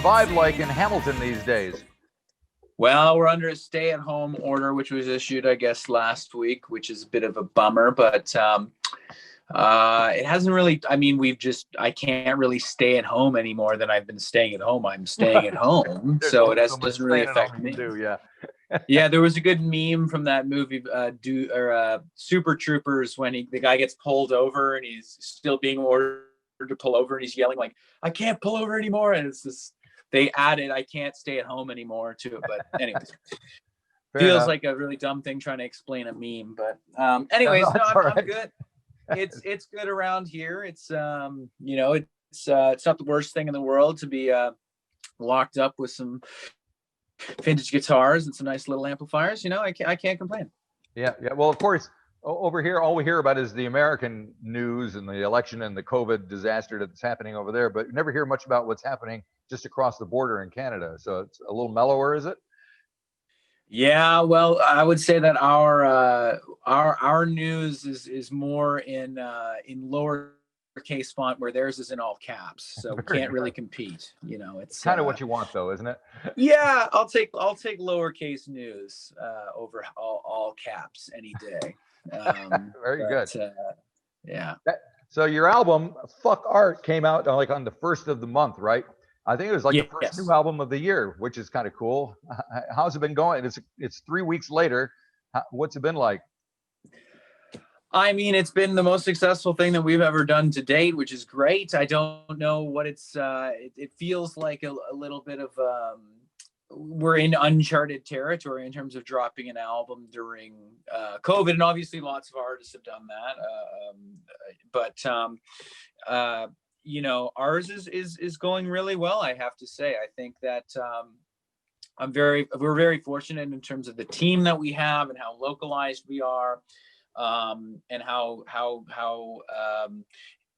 vibe like in Hamilton these days? Well, we're under a stay-at-home order, which was issued, I guess, last week, which is a bit of a bummer. But it hasn't really. I mean, I can't really stay at home any more than I've been staying at home. I'm staying at home, so it doesn't really affect me. Yeah. Yeah, there was a good meme from that movie, Super Troopers, when the guy gets pulled over and he's still being ordered to pull over, and he's yelling like, "I can't pull over anymore," and it's just. They added "I can't stay at home anymore" to it, but anyways, feels like a really dumb thing trying to explain a meme. But anyways, I'm good. It's good around here. It's it's not the worst thing in the world to be locked up with some vintage guitars and some nice little amplifiers. I can't complain. Yeah. Well, of course, over here, all we hear about is the American news and the election and the COVID disaster that's happening over there, but you never hear much about what's happening just across the border in Canada. So it's a little mellower, is it? Yeah, well, I would say that our news is more in lowercase font, where theirs is in all caps, so we can't really compete. It's kind of what you want, though, isn't it? Yeah, I'll take lowercase news over all caps any day. Very good. Yeah. So your album "Fuck Art" came out like on the 1st of the month, right? I think it was like the first new album of the year, which is kind of cool. How's it been going? It's 3 weeks later. What's it been like? I mean, it's been the most successful thing that we've ever done to date, which is great. I don't know what it feels like a little bit of we're in uncharted territory in terms of dropping an album during COVID, and obviously lots of artists have done that. Ours is going really well, I have to say. I think that we're very fortunate in terms of the team that we have and how localized we are, and how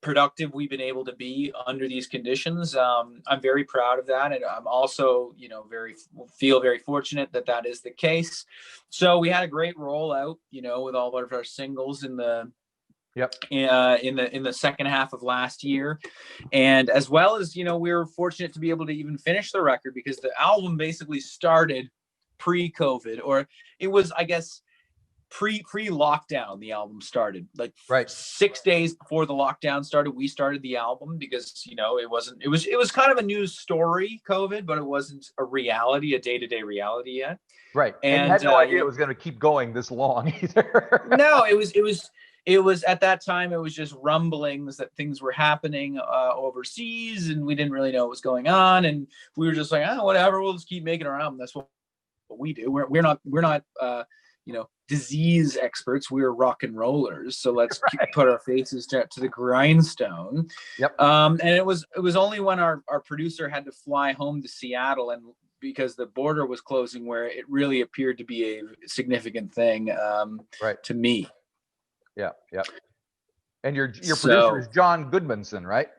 productive we've been able to be under these conditions. I'm very proud of that, and I'm also feel very fortunate that is the case. So we had a great rollout, with all of our singles in the second half of last year, and as well as we were fortunate to be able to even finish the record, because the album basically started pre-COVID, or it was, I guess, pre-lockdown. The album started like 6 days before the lockdown started. We started the album because it was kind of a news story, COVID, but it wasn't a day-to-day reality yet. Right. And you had no idea it was going to keep going this long either. No, it was at that time, it was just rumblings that things were happening overseas, and we didn't really know what was going on, and we were just like, whatever, we'll just keep making our album. That's what we do. We're not disease experts. We're rock and rollers, so let's put our faces to the grindstone. Yep. And it was only when our producer had to fly home to Seattle, and because the border was closing, where it really appeared to be a significant thing to me. Yeah. And your producer is John Goodmanson, right?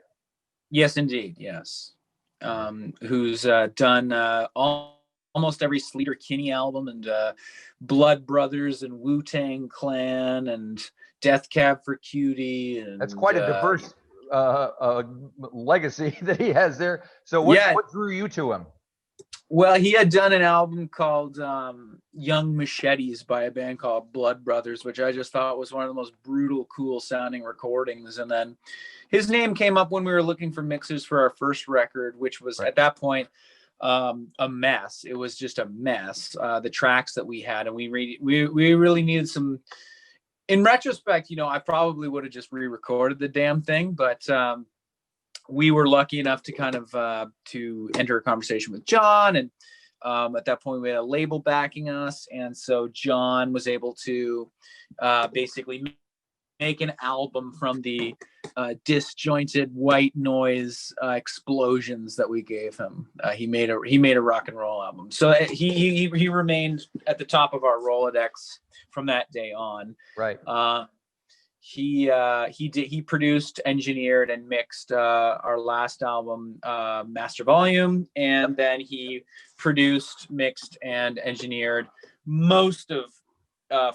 Yes, indeed. Yes. Who's done almost every Sleater Kinney album, and Blood Brothers, and Wu-Tang Clan, and Death Cab for Cutie. And that's quite a diverse legacy that he has there. So what drew you to him? Well, he had done an album called Young Machetes by a band called Blood Brothers, which I just thought was one of the most brutal, cool sounding recordings. And then his name came up when we were looking for mixes for our first record, which was at that point a mess. It was just a mess. The tracks that we had, and we really needed some. In retrospect, I probably would have just re-recorded the damn thing, but we were lucky enough to kind of to enter a conversation with John, and at that point we had a label backing us, and so John was able to basically make an album from the disjointed white noise explosions that we gave him. He made a rock and roll album. So he remained at the top of our Rolodex from that day on. Right. He produced, engineered, and mixed our last album, Master Volume, and then he produced, mixed, and engineered most of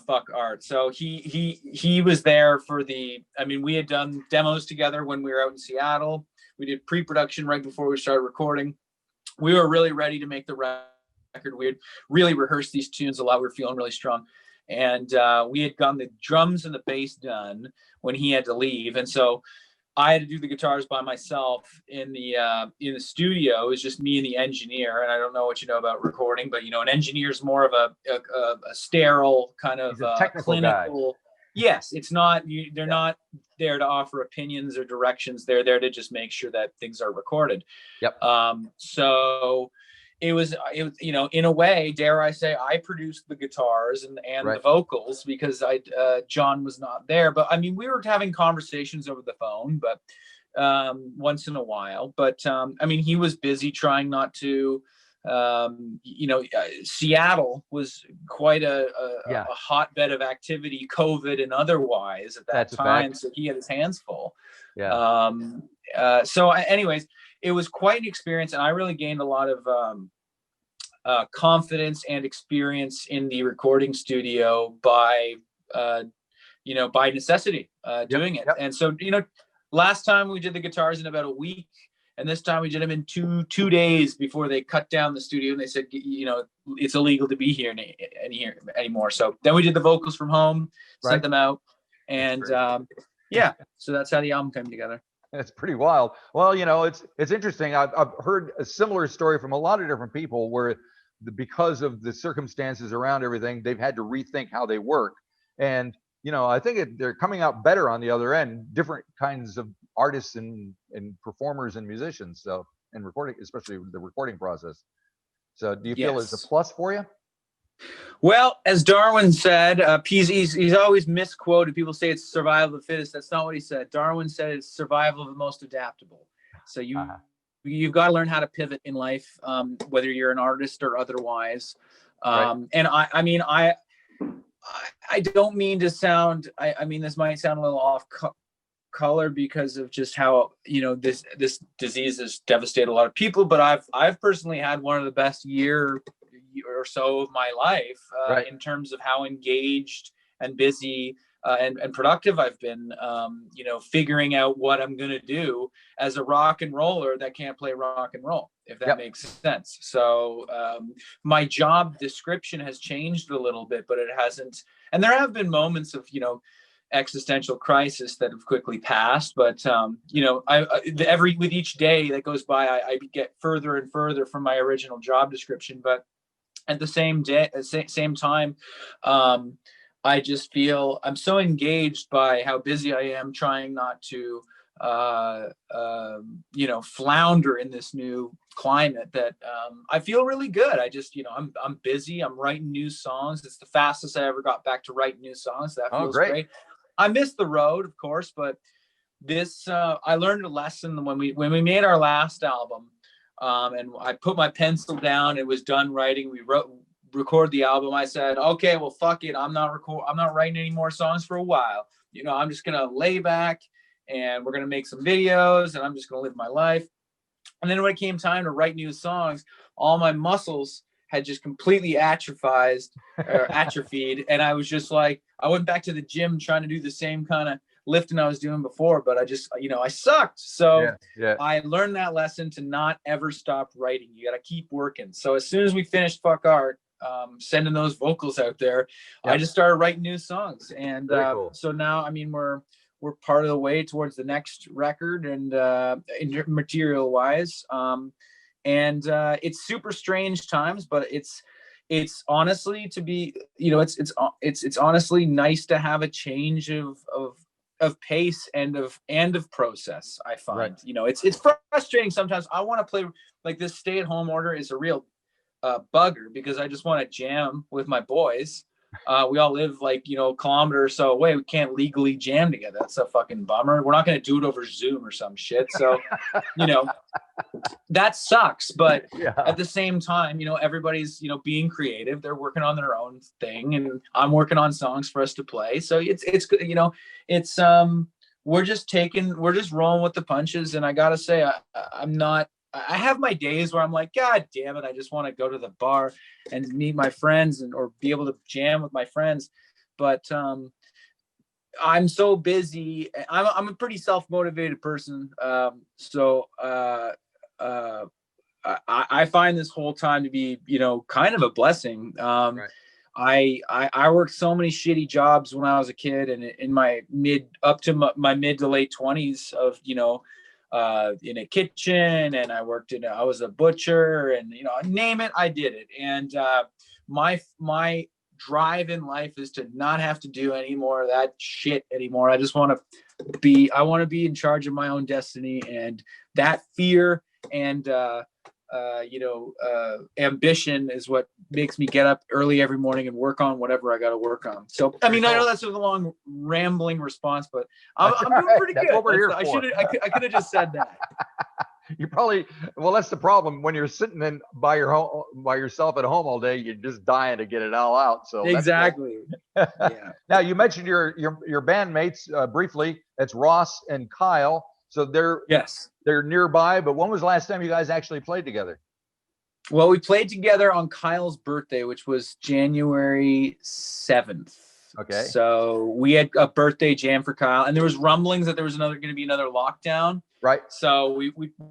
Fuck Art. So he was there for we had done demos together when we were out in Seattle. We did pre-production right before we started recording. we were really ready to make the record. We had really rehearsed these tunes a lot. We were feeling really strong. And we had gotten the drums and the bass done when he had to leave. And so I had to do the guitars by myself in the studio. It was just me and the engineer. And I don't know what you know about recording, but an engineer is more of a sterile kind of clinical guy. Yes, it's not. They're not there to offer opinions or directions. They're there to just make sure that things are recorded. Yep. So it was in a way, dare I say, I produced the guitars and the vocals because John was not there. But I mean, we were having conversations over the phone, but once in a while. But I mean, he was busy trying not to. Seattle was quite a hotbed of activity, COVID and otherwise at that time. So he had his hands full. Yeah. Anyways, it was quite an experience, and I really gained a lot of confidence and experience in the recording studio by necessity, doing it. Yep. And so, last time we did the guitars in about a week. And this time we did them in two days before they cut down the studio, and they said, it's illegal to be here anymore. So then we did the vocals from home, sent them out, and so that's how the album came together. It's pretty wild. Well, it's interesting. I've heard a similar story from a lot of different people where because of the circumstances around everything, they've had to rethink how they work. And I think they're coming out better on the other end, different kinds of artists and performers and musicians. So, and recording, especially the recording process. So do you feel it's a plus for you? Well, as Darwin said, he's always misquoted. People say it's survival of the fittest. That's not what he said. Darwin said it's survival of the most adaptable. So you've got to learn how to pivot in life, whether you're an artist or otherwise. And I don't mean to sound, I mean, this might sound a little off color because of just how, this disease has devastated a lot of people, but I've personally had one of the best year or so of my life in terms of how engaged and busy and productive I've been, figuring out what I'm going to do as a rock and roller that can't play rock and roll, if that makes sense. So my job description has changed a little bit, but it hasn't. And there have been moments of, existential crisis that have quickly passed. But, with each day that goes by, I get further and further from my original job description. But at the same time, I just feel I'm so engaged by how busy I am trying not to, flounder in this new climate that I feel really good. I just, I'm busy. I'm writing new songs. It's the fastest I ever got back to write new songs. That feels great. I miss the road, of course, but this I learned a lesson when we made our last album, and I put my pencil down. It was done writing. We record the album. I said, okay, well, fuck it. I'm not writing any more songs for a while. I'm just gonna lay back and we're gonna make some videos and I'm just gonna live my life. And then when it came time to write new songs, all my muscles had just completely atrophied, and I was just like, I went back to the gym trying to do the same kind of lifting I was doing before, but I just, I sucked. So I learned that lesson to not ever stop writing. You got to keep working. So as soon as we finished Fuck Art, sending those vocals out there, I just started writing new songs. And cool. So now, I mean, we're part of the way towards the next record and material wise. And it's super strange times, but it's honestly to be, it's honestly nice to have a change of pace and of process. I find, it's frustrating sometimes. I want to play, like, this stay-at-home order is a real bugger because I just want to jam with my boys. We all live like, a kilometer or so away. We can't legally jam together. That's a fucking bummer. We're not going to do it over Zoom or some shit. So, that sucks. But at the same time, everybody's, being creative. They're working on their own thing and I'm working on songs for us to play. So it's we're just rolling with the punches. And I got to say, I have my days where I'm like, God damn it, I just want to go to the bar and meet my friends or be able to jam with my friends. But I'm so busy. I'm a pretty self-motivated person. So I find this whole time to be, you know, kind of a blessing. Right. I worked so many shitty jobs when I was a kid, and in my mid to late 20s of, you know, in a kitchen, and I was a butcher, and, you know, name it, I did it. And my drive in life is to not have to do any more of that shit anymore. I just want to be in charge of my own destiny, and that fear and ambition is what makes me get up early every morning and work on whatever I got to work on. So, I mean, I know that's a long rambling response, but I'm doing pretty good. That's what we're here for. I could have just said that. You probably, well, that's the problem. When you're sitting by yourself at home all day, you're just dying to get it all out. So exactly. Yeah. Now, you mentioned your bandmates briefly. It's Ross and Kyle. So they're nearby. But when was the last time you guys actually played together? Well, we played together on Kyle's birthday, which was January 7th. Okay. So we had a birthday jam for Kyle, and there was rumblings that there was going to be another lockdown. Right. So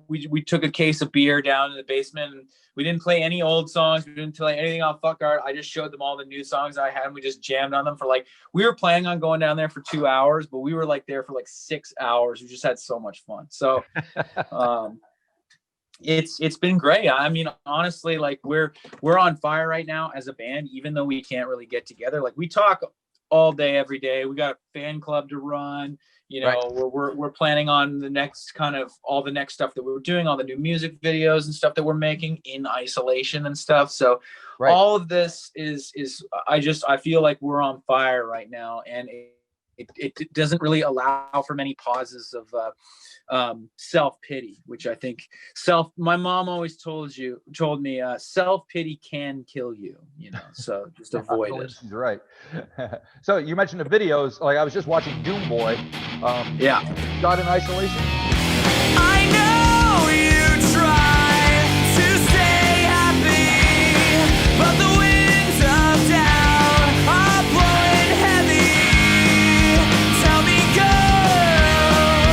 we took a case of beer down in the basement, and we didn't play any old songs. We didn't play anything off Fuck Art. I just showed them all the new songs I had, and we just jammed on them for we were planning on going down there for 2 hours, but we were there for 6 hours. We just had so much fun. So it's been great. I mean, honestly, we're on fire right now as a band, even though we can't really get together. We talk all day, every day. We got a fan club to run. You know, right. We're planning on the next all the next stuff that we're doing, all the new music videos and stuff that we're making in isolation and stuff. So all of this is I feel like we're on fire right now, and it doesn't really allow for many pauses of self-pity, which I think my mom always told me self-pity can kill you, you know, so just avoid it. Right. So you mentioned the videos. I was just watching Doom Boy. Shot in isolation. I know you try to stay happy, but the winds of doubt are blowing heavy. Tell me, girl,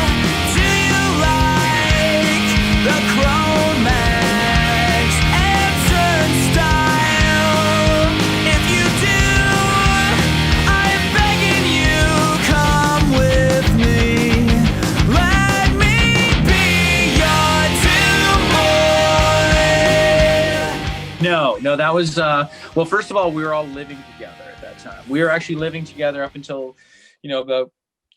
do you like the Chrome Max and Turnstile? If you do, I'm begging you, come with me. Let me be your Doom Boy. No, that was well, first of all, we were all living together at that time. We were actually living together up until, you know, about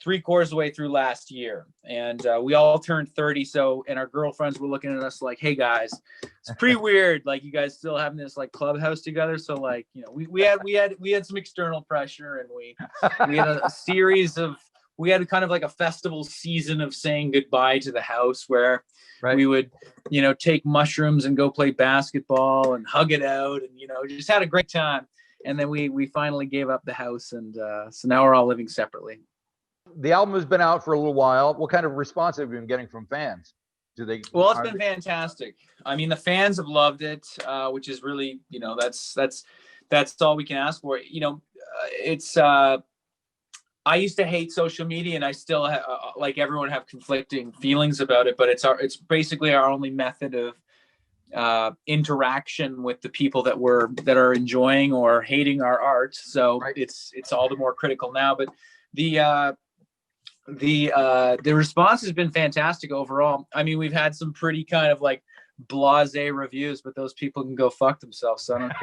3/4 of the way through last year, and we all turned 30. So, and our girlfriends were looking at us like, "Hey guys, it's pretty weird. You guys still having this clubhouse together." So, you know, we had some external pressure, and we had a series of. We had kind of a festival season of saying goodbye to the house, where we would, you know, take mushrooms and go play basketball and hug it out, and, you know, just had a great time. And then we finally gave up the house, and so now we're all living separately. The album has been out for a little while. What kind of response have you been getting from fans? Well, it's been fantastic. I mean, the fans have loved it, which is really, you know, that's all we can ask for. You know, it's I used to hate social media, and I still like everyone have conflicting feelings about it, but it's basically our only method of interaction with the people that are enjoying or hating our art. So it's all the more critical now, but the response has been fantastic overall. I mean, we've had some pretty kind of blasé reviews, but those people can go fuck themselves, so I don't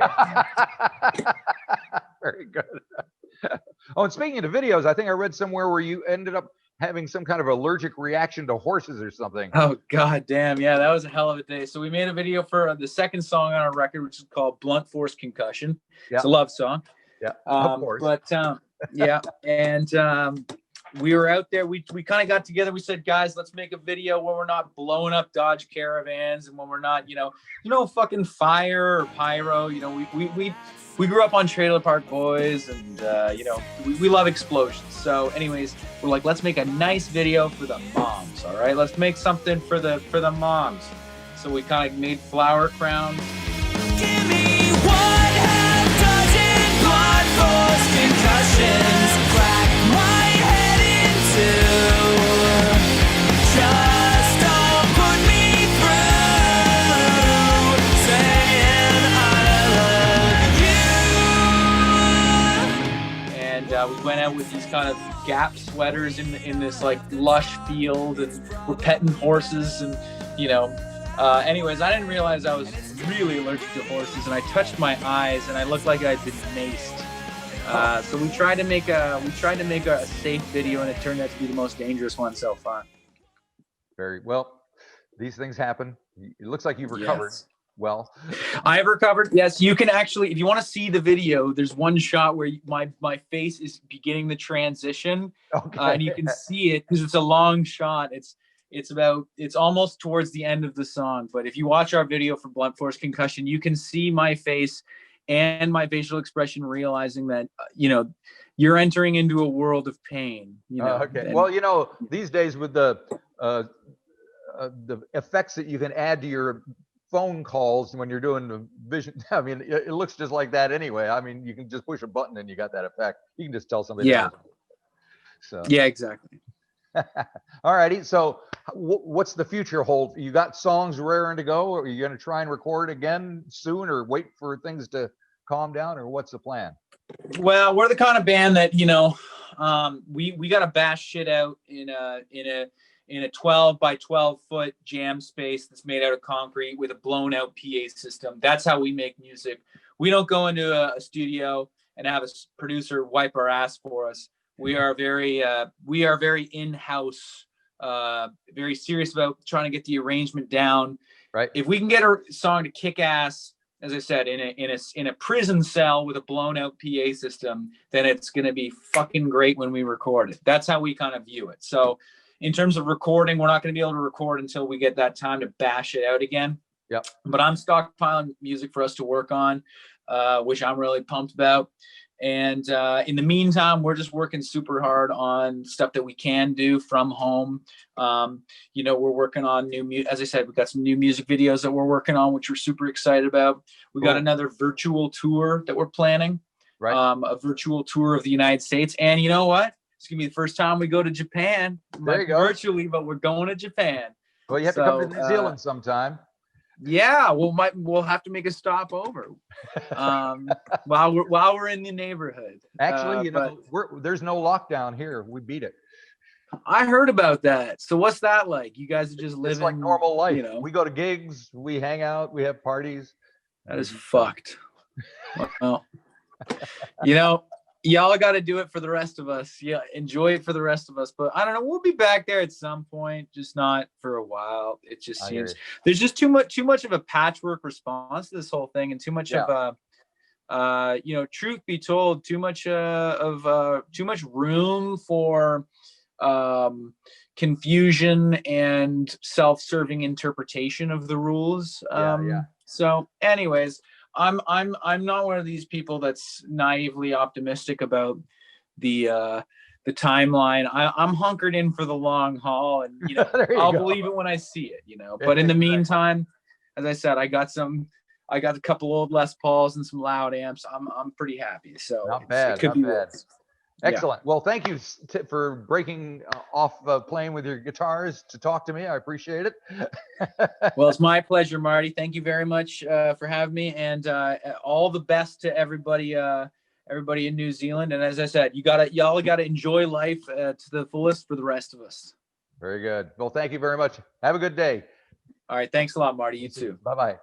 care. Very good. Oh, and speaking of videos, I think I read somewhere where you ended up having some kind of allergic reaction to horses or something. Oh, god damn. Yeah, that was a hell of a day. So we made a video for the second song on our record, which is called Blunt Force Concussion. Yeah. It's a love song. Yeah, of course. But yeah, and we were out there. We kind of got together. We said, guys, let's make a video where we're not blowing up Dodge Caravans, and when we're not, you know, fucking fire or pyro. You know, we grew up on Trailer Park Boys, and you know, we love explosions. So, anyways, we're like, let's make a nice video for the moms. All right, let's make something for the moms. So we kind of made flower crowns. Give me 1/2 dozen blunt force concussions. Crack my head into. Just don't put me through. we went out with these kind of Gap sweaters in this like lush field, and we're petting horses, and anyways, I didn't realize I was really allergic to horses, and I touched my eyes and I looked like I'd been maced. So we tried to make a safe video, and it turned out to be the most dangerous one so far. Very well. These things happen. It looks like you've recovered. Yes. Well, I've recovered. Yes, you can actually, if you want to see the video, there's one shot where my face is beginning the transition, and you can see it because it's a long shot. It's almost towards the end of the song. But if you watch our video for Blunt Force Concussion, you can see my face and my facial expression realizing that you're entering into a world of pain. Okay. And, well, these days with the effects that you can add to your phone calls when you're doing the vision, I mean, it looks just like that anyway. I mean, you can just push a button and you got that effect. You can just tell somebody. Yeah. So. Yeah, exactly. All righty. So what's the future hold? You got songs raring to go? Or are you going to try and record again soon, or wait for things to calm down, or what's the plan? Well, we're the kind of band that, we got to bash shit out in a 12 by 12 foot jam space that's made out of concrete with a blown out PA system. That's how we make music. We don't go into a studio and have a producer wipe our ass for us. We are very in-house, very serious about trying to get the arrangement down. Right. If we can get a song to kick ass, as I said, in a prison cell with a blown out PA system, then it's going to be fucking great when we record it. That's how we kind of view it. So in terms of recording, we're not going to be able to record until we get that time to bash it out again. Yep. But I'm stockpiling music for us to work on, which I'm really pumped about. And in the meantime, we're just working super hard on stuff that we can do from home. We're working on as I said, we've got some new music videos that we're working on, which we're super excited about. We got another virtual tour that we're planning, right? A virtual tour of the United States. And you know what? It's gonna be the first time we go to Japan. There you go. Virtually, but we're going to Japan. Well, you have to come to New Zealand sometime. Yeah, we'll have to make a stop over while we're in the neighborhood. Actually, there's no lockdown here. We beat it. I heard about that. So what's that like? You guys are just living. It's like normal life. We go to gigs, we hang out, we have parties. That is fucked. Well, y'all got to do it for the rest of us. Yeah, enjoy it for the rest of us. But I don't know. We'll be back there at some point, just not for a while. It just seems there's just too much of a patchwork response to this whole thing, and too much of truth be told, too much room for confusion and self-serving interpretation of the rules. So, anyways. I'm not one of these people that's naively optimistic about the timeline. I'm hunkered in for the long haul, and I'll believe it when I see it. But in the meantime, as I said, I got a couple old Les Pauls and some loud amps. I'm pretty happy. So not bad. It could be worse. Excellent. Yeah. Well, thank you for breaking off playing with your guitars to talk to me. I appreciate it. Well, it's my pleasure, Marty. Thank you very much for having me, and all the best to everybody in New Zealand. And as I said, y'all gotta enjoy life to the fullest for the rest of us. Very good. Well, thank you very much. Have a good day. All right. Thanks a lot, Marty. You too. Bye-bye.